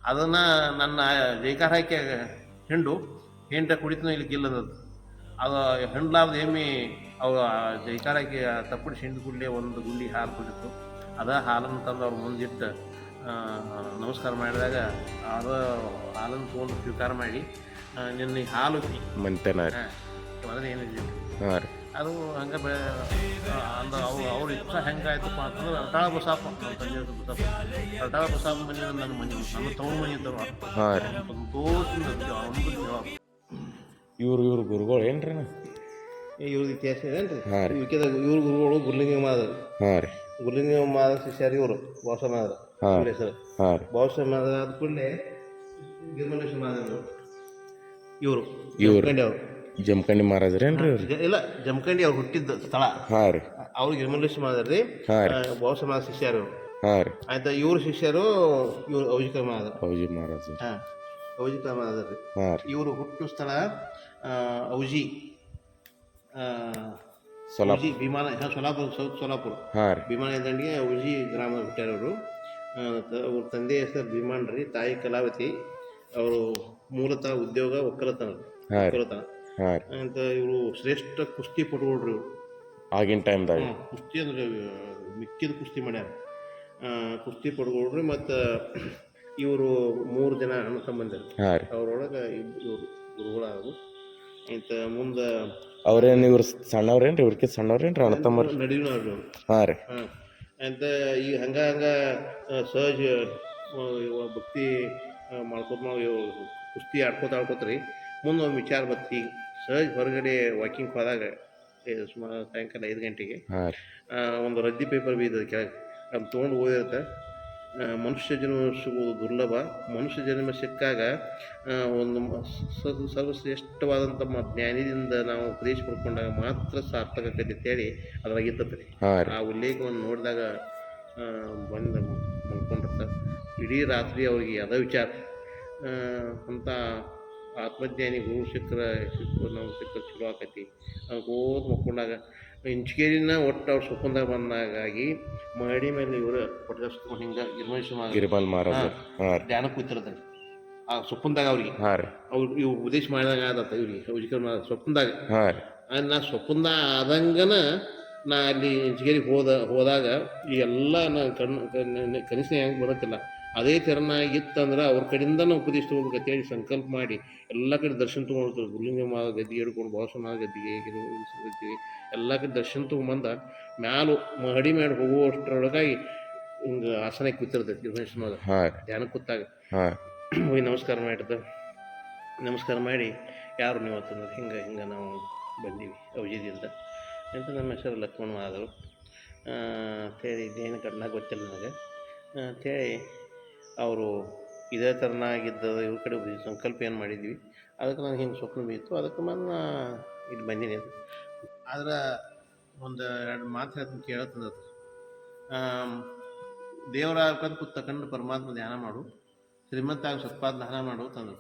ಅದನ್ನು ನನ್ನ ಜೈಕಾರ ಹಾಕಿ ಹಿಂಡ ಕುಡಿತನೋ ಇಲ್ಲಿ ಗಿಲ್ಲದ ಅದು ಹಿಂಡ್ಲಾರ್ದು ಎಮ್ಮಿ ಅವು ಜೈಕಾರ ಹಾಕಿ ತಪ್ಪಡಿಸಿ ಹಿಂಡು ಕೂಡಲೇ ಒಂದು ಗುಂಡಿ ಹಾಲು ಕುಡಿತು. ಹಾಲನ್ನು ತಂದು ಅವ್ರ ಮುಂದಿಟ್ಟು ನಮಸ್ಕಾರ ಮಾಡಿದಾಗ ಅದು ಹಾಲನ್ನು ತೊಗೊಂಡು ಸ್ವೀಕಾರ ಮಾಡಿ ನಿನ್ನ ಹಾಲು ಮಂತೆನ ಮೊದಲು ಏನಿದೆ ಹಾಂ ರೀ ಅದು ಹಂಗೆ ಅಂದ್ರೆ ಅವ್ರ ಇಷ್ಟ ಹೆಂಗಾಯ್ತಪ್ಪ ಅಂತಂದ್ರೆ ರಟಾಳ ಬಸಾಪ ನಮ್ಮ ತಂದೆ ಬಸಾಪ ರಟಾಳ ಬಸಾಪ ಮನೆ ನನ್ನ ಮನೆ ನನ್ನ ತವ್ರ ಮನೆ ಇದ್ದವ ಹಾಂ ರೀ ಸಂತೋಷದಿಂದ ಇವ್ರು ಗುರುಗಳು ಏನ್ರಿ ಇವ್ರದ್ದು ಇತಿಹಾಸ ಇದೇನ್ರಿ ಹಾಂ ರೀ ಇವ್ರ ಗುರುಗಳು ಗುರ್ಲಿಂಗ ಮಾದರ್ ಹಾಂ ರೀ ಗುರ್ಲಿಂಗ ಮಾದರ್ ಶಿಷ್ಯರು ಇವರು ಬಾಸ ಮಾದರ್ ಹಾಂ ಹೆಸರು ಹಾಂ ರೀ ಬಾಸ ಮಾದರ್ ಆದ ಕೂಡಲೇ ಗಿರ್ಮಲೇಶ್ವರ ಮಾದರ್ ಇವರು ಅವರು ಜಮಖಂಡಿ ಮಹಾರಾಜರೇನ್ರಿ ಇವ್ರು ಇಲ್ಲ ಜಮಖಂಡಿ ಅವ್ರು ಹುಟ್ಟಿದ್ದ ಸ್ಥಳ ಹಾಂ ರೀ ಅವ್ರು ಗಿರ್ಮಲೇಶ್ವರ ಮಾದರ್ ರೀ ಬಾಸ ಮಾದರ್ ಶಿಷ್ಯರು ಹಾಂ ರೀ ಆಯ್ತಾ ಇವ್ರ ಶಿಷ್ಯರು ಇವ್ರು ಔಜಿಕ ಮಾದರ್ ಔಜಿ ಮಹಾರಾಜ ಹಾಂ ಔಜಿಕ ಮಾದರ್ ರೀ ಹಾಂ ರೀ ಇವರು ಹುಟ್ಟು ಸ್ಥಳ ಔಜಿ ಸೊಲಾಪುರ ವಿಮಾನ ಸೊಲಾಪುರ ಸೌತ್ ಸೊಲಾಪುರ ಹಾಂ ರೀ ಭೀಮಾನ ದಂಡಿಗೆ ಔಜಿ ಗ್ರಾಮ ಹುಟ್ಟ್ಯಾರವರು. ಅವ್ರ ತಂದೆ ಹೆಸರು ಭೀಮಾನ್ ರೀ, ತಾಯಿ ಕಲಾವತಿ. ಅವರು ಮೂಲತಃ ಉದ್ಯೋಗ ಒಕ್ಕಲತನ ಹಾಂ ರೀ ಅಂತ. ಇವರು ಶ್ರೇಷ್ಠ ಕುಸ್ತಿ ಪಟುಗಳ್ರಿ ಇವರು ಆಗಿನ ಟೈಮ್ದಾಗ. ಕುಸ್ತಿ ಅಂದ್ರೆ ಮಿಕ್ಕಿದ ಕುಸ್ತಿ ಮಾಡ್ಯಾರ, ಕುಸ್ತಿ ಪಟುಗಳ್ರಿ. ಮತ್ತು ಇವರು 3 ಜನ ಅಣ್ಣ ಸಂಬಂಧರು. ಹಾಂ ರೀ ಅವ್ರೊಳಗೆ ಇವರು ಗುರುಗಳಾದ್ರು. ಇಂಥ ಮುಂದೆ ಅವ್ರೇನು ಇವ್ರು ಸಣ್ಣವ್ರೇನ್ರಿ ಇವ್ರಿಗೆ ಸಣ್ಣವ್ರೇನ್ರಿ ಅಣ್ಣ ತಮ್ಮರು ನಡುವಿನವ್ರು ಹಾಂ ರೀ ಅಂತ. ಈಗ ಹಂಗ ಸಹಜ ಭಕ್ತಿ ಮಾಡ್ಕೋತ ನಾವು ಕುಸ್ತಿ ಆಡ್ಕೋತ್ರಿ. ಮುಂದೆ ಒಂದು ವಿಚಾರ ಬತ್ತಿ ಸಹಜ ಹೊರಗಡೆ ವಾಕಿಂಗ್ ಹೋದಾಗ ಸುಮಾರು ಸಾಯಂಕಾಲ 5 ಗಂಟೆಗೆ ಒಂದು ರದ್ದಿ ಪೇಪರ್ ಬೀದದ ಕೆಳಗೆ ಅದು ತೊಗೊಂಡು ಓದಿರುತ್ತೆ. ಮನುಷ್ಯ ಜನ್ಮ ಸಿಗುವುದು ದುರ್ಲಭ, ಮನುಷ್ಯ ಜನ್ಮ ಸಿಕ್ಕಾಗ ಒಂದು ಸರ್ವಶ್ರೇಷ್ಠವಾದಂಥ ಜ್ಞಾನಿದಿಂದ ನಾವು ಉಪದೇಶ ಪಡ್ಕೊಂಡಾಗ ಮಾತ್ರ ಸಾರ್ಥಕ ಆಕೈತಿ ಅಂತೇಳಿ ಅದ್ರಾಗಿರ್ತದೆ ರೀ. ಆ ಉಲ್ಲೇಖವನ್ನು ನೋಡಿದಾಗ ಬಂದು ಮಲ್ಕೊಂಡಿರ್ತಾರೆ. ಇಡೀ ರಾತ್ರಿ ಅವ್ರಿಗೆ ಅದ ವಿಚಾರ. ಅಂಥ ಆತ್ಮಜ್ಞಾನಿ ಗುರು ನಾವು ಸಿಕ್ಕರೆ ಚಲೋ ಆಕೈತಿ ಅನ್ಕೋತ ಮಕ್ಕೊಂಡಾಗ ಇಂಚಿಗೇರಿನ ಒಟ್ಟು ಅವ್ರು ಸುಖಂದಾಗ ಬಂದಾಗಾಗಿ ಮಹಡಿ ಮೇಲೆ ಇವರು ಪಟ್ಕೊಂಡು ಹಿಂಗೆ ಗಿರಿಮಲ್ ಮಹಾರಾಜ ಧ್ಯಾನ ಕೂತಿರ್ತಾರೆ ಆ ಸ್ವಪ್ನದಾಗ ಅವ್ರಿಗೆ. ಅವ್ರು ಇವು ಉಪದೇಶ ಮಾಡಿದಾಗ ಆದತ್ತ ಇವ್ರಿಗೆ ಔಜಿಕ ಸ್ವಪ್ನದಾಗ. ನಾ ಸ್ವಪ್ನದ ಆದಂಗನ ನಾ ಅಲ್ಲಿ ಇಂಚಿಗೇರಿಗೆ ಹೋದಾಗ ಈ ಎಲ್ಲ ನಾ ಕನಿಷ್ಠ ಹೆಂಗೆ ಬರೋಕ್ಕಿಲ್ಲ. ಅದೇ ತೆರನಾಗಿತ್ತಂದ್ರೆ ಅವ್ರ ಕಡೆಯಿಂದ ನಾವು ಉಪದೇಶ ತೊಗೊಳ್ಬೇಕು ಅಂತೇಳಿ ಸಂಕಲ್ಪ ಮಾಡಿ ಎಲ್ಲ ಕಡೆ ದರ್ಶನ ತೊಗೊಂಡಿರ್ತಾರೆ. ಗುರುಲಿಂಗ ಮಾದ ಗದ್ದಿಗೆ ಹಿಡ್ಕೊಂಡು ಬಾಸಮಾದ ಗದ್ದಿಗೆ ಎಲ್ಲ ಕಡೆ ದರ್ಶನ ತೊಗೊಂಬಂದ ಮ್ಯಾಲು ಮಹಡಿ ಮೇಲೆ ಹೋಗುವಷ್ಟರೊಳಗಾಗಿ ಹಿಂಗೆ ಆಸನಕ್ಕೆ ಕೂತಿರ್ತೈತಿ ಗಣೇಶಮಾದ ಧ್ಯಾನ ಕೂತಾಗ. ಹೋಗಿ ನಮಸ್ಕಾರ ನಮಸ್ಕಾರ ಮಾಡಿ ಯಾರು ನೀವು ಅಂತಂದ್ರೆ ಹಿಂಗೆ ನಾವು ಬಂದೀವಿ ಔಷಧಿಯಿಂದ ಅಂತ. ನಮ್ಮ ಹೆಸರು ಲಕ್ಷ್ಮಣ ಆದರು ಅಂತೇಳಿ ಇದೇನು ಕಣ್ಣಾಗ ಗೊತ್ತಿಲ್ಲ ನನಗೆ ಅಂಥೇಳಿ ಅವರು ಇದೇ ಥರನಾಗಿದ್ದ ಇವ್ರ ಕಡೆ ಸಂಕಲ್ಪ ಏನು ಮಾಡಿದ್ವಿ. ಅದಕ್ಕೆ ನನಗೆ ಹಿಂಗೆ ಸ್ವಪ್ನ ಬೀತ್ತು. ಅದಕ್ಕೆ ನಾನು ಇಲ್ಲಿ ಬಂದೀನಿ ಅಂತ. ಆದ್ರೆ ಒಂದು 2 ಮಾತು ಹೇಳ್ತೀನಿ ಕೇಳತ್ತಂದ. ದೇವರ ಕದ್ದು ತಗೊಂಡು ಪರಮಾತ್ಮ ಧ್ಯಾನ ಮಾಡು, ಶ್ರೀಮಂತಾಗಿ ಸತ್ಪಾದ ದಾನ ಮಾಡು ತಂದ್ರು.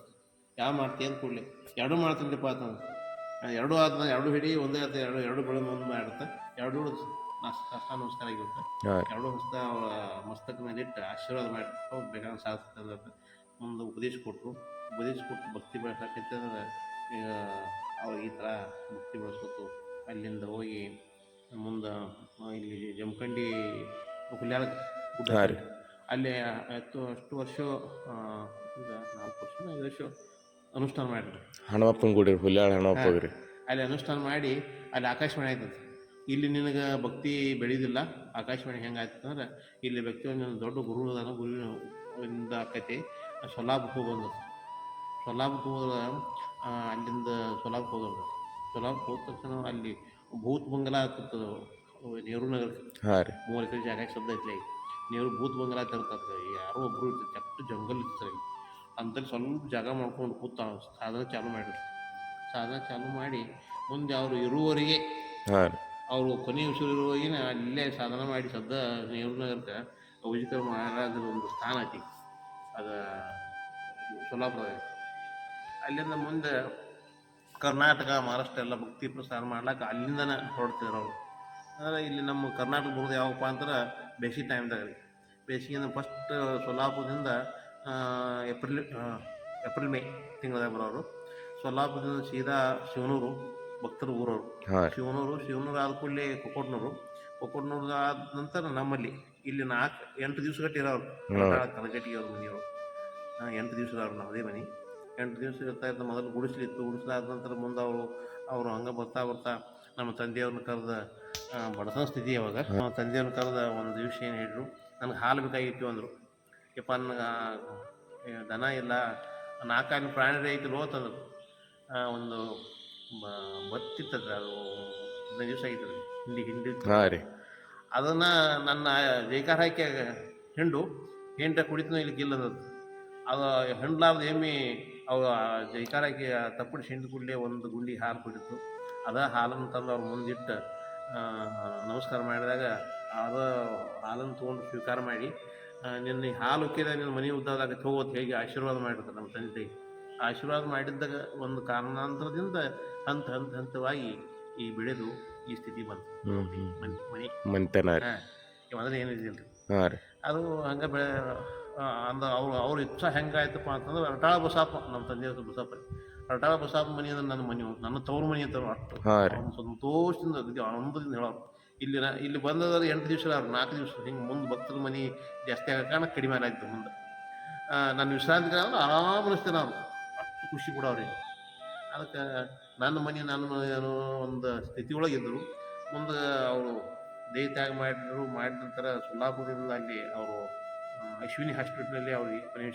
ಯಾವ ಮಾಡ್ತೀಯ ಅಂತ ಕೂಡಲೇ 2 ಮಾಡ್ತೀನಿಪ್ಪ ಅಂತಂದು. 2 ಆದ 2 ಹಿಡಿ ಒಂದೇ ಆತ 2 ಬೆಳೆದು ಒಂದು ಮಾಡುತ್ತೆ. 2 ನಮಸ್ಕಾರ ಆಗಿರುತ್ತೆ. 2 ಹಸ್ತ ಅವರ ಮಸ್ತಕ ಮೇಲೆ ಇಟ್ಟು ಆಶೀರ್ವಾದ ಮಾಡಿ ಹೋಗಿ ಬೇಕಾದ್ರೆ ಸಾಧಿಸ್ತಂದ್ರೆ ಮುಂದೆ ಉಪದೇಶ ಕೊಟ್ಟು ಭಕ್ತಿ ಬೆಳೆಸೋಕೈತಂದ್ರೆ ಈಗ ಅವ್ರು ಈ ಥರ ಭಕ್ತಿ ಬೆಳೆಸ್ಕೊತು. ಅಲ್ಲಿಂದ ಹೋಗಿ ಮುಂದೆ ಇಲ್ಲಿ ಜಮಖಂಡಿ ಹುಲ್ಯಾಳ ಗುಡ್ಡ ಅಲ್ಲಿ ಅಷ್ಟು ವರ್ಷ ಈಗ 4 ವರ್ಷ 5 ವರ್ಷ ಅನುಷ್ಠಾನ ಮಾಡಿರಿ. ಹಣವಪ್ಪನ ಗುಡಿ ಹುಲ್ಯಾಳ ಹಣವಪ್ಪಗ್ರಿ. ಅಲ್ಲಿ ಅನುಷ್ಠಾನ ಮಾಡಿ ಅಲ್ಲಿ ಆಕಾಶವಾಣಿ ಆಯ್ತದೆ. ಇಲ್ಲಿ ನಿನಗೆ ಭಕ್ತಿ ಬೆಳೆಯೋದಿಲ್ಲ. ಆಕಾಶವಾಣಿ ಹೆಂಗೆ ಆಯ್ತಂದ್ರೆ ಇಲ್ಲಿ ವ್ಯಕ್ತಿ ಒಂದು ದೊಡ್ಡ ಗುರು ಅದಾನ, ಗುರುವಿನಿಂದ ಆಕೈತಿ. ಸೊಲ್ಲಾಪುರಕ್ಕೆ ಬಂದದ್ದು. ಸೊಲ್ಲಾಪುರಕ್ಕೆ ಹೋದ್ರೆ ಅಲ್ಲಿಂದ ಸೊಲ್ಲಾಪುರಕ್ಕೆ ಹೋಗೋದು. ಸೊಲ್ಲಾಪುರಕ್ಕೆ ಹೋದ ತಕ್ಷಣ ಅಲ್ಲಿ ಭೂತ್ ಬಂಗಲ ಆಗ್ತದೆ ನೆಹರು ನಗರಕ್ಕೆ. 3 ಎಕರೆ ಜಾಗ ಶಬ್ದ ಐತ್ಲಿ. ನೆಹರು ಭೂತ್ ಬಂಗಲ ತರ್ತಾರೆ. ಯಾರೋ ಒಬ್ಬರು ಇರ್ತಾರೆ, ಕೆಟ್ಟ ಜಂಗಲ್ ಇರ್ತಾರೆ. ಅಂತಲ್ಲಿ ಸ್ವಲ್ಪ ಜಾಗ ಮಾಡ್ಕೊಂಡು ಕೂತ ಸಾಧನೆ ಚಾಲು ಮಾಡಿ ಮುಂದೆ ಅವರು ಇರುವವರೆಗೆ ಅವರು ಕೊನೆಯ ಉಸಿರು ಇರುವಾಗಿನ ಅಲ್ಲೇ ಸಾಧನೆ ಮಾಡಿ ನೆಹರು ನಗರಕ್ಕೆ ಔಜಿಕ ಮಹಾರಾಜರ ಒಂದು ಸ್ಥಾನ ಐತಿ. ಅದು ಸೊಲ್ಲಾಪುರದಾಗ. ಅಲ್ಲಿಂದ ಮುಂದೆ ಕರ್ನಾಟಕ ಮಹಾರಾಷ್ಟ್ರ ಎಲ್ಲ ಭಕ್ತಿ ಪ್ರಸಾರ ಮಾಡ್ಲಿಕ್ಕೆ ಅಲ್ಲಿಂದನೇ ಹೊರಡ್ತಿದ್ರು ಅವರು. ಅಂದರೆ ಇಲ್ಲಿ ನಮ್ಮ ಕರ್ನಾಟಕ ಬರೋದು ಯಾವಪ್ಪ ಅಂದ್ರೆ ಬೇಸಿಗೆ ಟೈಮ್ದಾಗ ರೀ. ಬೇಸಿಗೆಯಿಂದ ಫಸ್ಟ್ ಸೊಲ್ಲಾಪುರದಿಂದ ಏಪ್ರಿಲ್ ಏಪ್ರಿಲ್ ಮೇ ತಿಂಗಳದಾಗ ಬರೋರು. ಸೊಲ್ಲಾಪುರದಿಂದ ಸೀದಾ ಶಿವನೂರು ಭಕ್ತರ ಊರವರು. ಶಿವನೂರು ಆದ ಕೂಡಲೇ ಕೊಕ್ಕೋಟ್ನೂರು ಆದ ನಂತರ ನಮ್ಮಲ್ಲಿ ಇಲ್ಲಿ 8 ದಿವಸ ಗಟ್ಟಿ ಇರೋರು ಕನಗಟ್ಟಿಗೆ ಅವ್ರ ಮನೆಯವರು. 8 ದಿವಸ ಇರೋರು ನಮ್ಮದೇ ಮನೆ. 8 ದಿವಸ ಇರ್ತಾ ಇದ್ದ ಮೊದಲು ಗುಡಿಸ್ಲಿತ್ತು. ಗುಡಿಸ್ಲಾದ ನಂತರ ಮುಂದೆ ಅವರು ಹಂಗೆ ಬರ್ತಾ ನಮ್ಮ ತಂದೆಯವ್ರನ್ನ ಕರೆದ ಬಡತನ ಸ್ಥಿತಿ ಅವಾಗ. ನಮ್ಮ ತಂದೆಯವ್ರನ್ನ ಕರೆದ ಒಂದು ದಿವಸ ಏನು ಹೇಳಿದ್ರು, ನನಗೆ ಹಾಲು ಬೇಕಾಗಿತ್ತು ಅಂದರು. ಯಪ್ಪ ನನಗೆ ದನ ಇಲ್ಲ, 4 ಪ್ರಾಣಿ ಐತಿಲ್ವೋ ತಂದರು. ಒಂದು ಬತ್ತಿತ್ತದ ಅದು 15 ದಿವಸ ಆಗಿತ್ತದ ಹಿಂಡಿ ಅದನ್ನು ನನ್ನ ಜೈಕಾರ ಹಾಕಿ ಹಿಂಡ ಕುಡಿತನೋ ಇಲ್ಲಿ ಗಿಲ್ಲದ ಅದು ಹಿಂಡ್ಲಾರ್ದು ಎಮ್ಮೆ ಅವು ಜೈಕಾರ ಹಾಕಿ ತಪ್ಪಡಿಸಿ ಹಿಂಡು ಕೂಡಲೇ ಒಂದು ಗುಂಡಿ ಹಾಲು ಕುಡಿತು. ಹಾಲನ್ನು ತಂದು ಅವ್ರ ಮುಂದಿಟ್ಟು ನಮಸ್ಕಾರ ಮಾಡಿದಾಗ ಅದು ಹಾಲನ್ನು ತೊಗೊಂಡು ಸ್ವೀಕಾರ ಮಾಡಿ, ನಿನ್ನ ಹಾಲು ಉಕ್ಕಿದ ನಿನ್ನ ಮನೆ ಉದ್ದಾಗತ್ತೆ ಹೋಗೋದು ಹೇಗೆ ಆಶೀರ್ವಾದ ಮಾಡಿರ್ತಾರೆ ನಮ್ಮ ತಂದೆ ತಾಯಿ. ಆಶೀರ್ವಾದ ಮಾಡಿದ್ದಾಗ ಒಂದು ಕಾರಣಾಂತರದಿಂದ ಹಂತವಾಗಿ ಈ ಬೆಳೆದು ಈ ಸ್ಥಿತಿ ಬಂತು. ಮೊದಲು ಏನಿದಿಲ್ಲ ಅದು ಹಂಗೆ ಅವ್ರ ಇಚ್ಛಾ ಹೆಂಗಾಯ್ತಪ್ಪ ಅಂತಂದ್ರೆ ರಟಾಳ ಬಸಪ್ಪ, ನಮ್ಮ ತಂದೆಯವ್ರ ಬಸಪ್ಪ, ರಟಾಳ ಬಸಪ್ಪ ಮನೆ ಅಂದ್ರೆ ನನ್ನ ಮನೆ, ನನ್ನ ತವ್ರ ಮನೆ ಅಂತ ಅಷ್ಟು ಸಂತೋಷದಿಂದ ಆನಂದದಿಂದ ಹೇಳೋರು. ಇಲ್ಲಿ ಬಂದದ್ರೆ 8 ದಿವಸ 4 ದಿವಸ ಹಿಂಗೆ ಮುಂದೆ ಭಕ್ತರ ಮನೆ ಜಾಸ್ತಿ ಆಗಕ್ಕೆ ಕಡಿಮೆ ಆಗ್ತದೆ. ಮುಂದೆ ನಾನು ವಿಶ್ರಾಂತಿ ಅಂದ್ರೆ ಆರಾಮ ಅನಿಸ್ತೇನೆ, ನಾವು ಅಷ್ಟು ಖುಷಿ ಕೊಡೋರಿಗೆ. ಅದಕ್ಕೆ ನನ್ನ ಮನೆ ಅನ್ನೋ ಒಂದು ಸ್ಥಿತಿ ಒಳಗಿದ್ದರು. ಮುಂದೆ ಅವರು ದೇಹ ತ್ಯಾಗ ಮಾಡಿದ ನಂತರ ಸೊಲ್ಲಾಪುರದಿಂದ ಅಲ್ಲಿ ಅವರು ಅಶ್ವಿನಿ ಹಾಸ್ಪಿಟ್ಲಲ್ಲಿ ಅವ್ರಿಗೆ ಕೊನೆಯ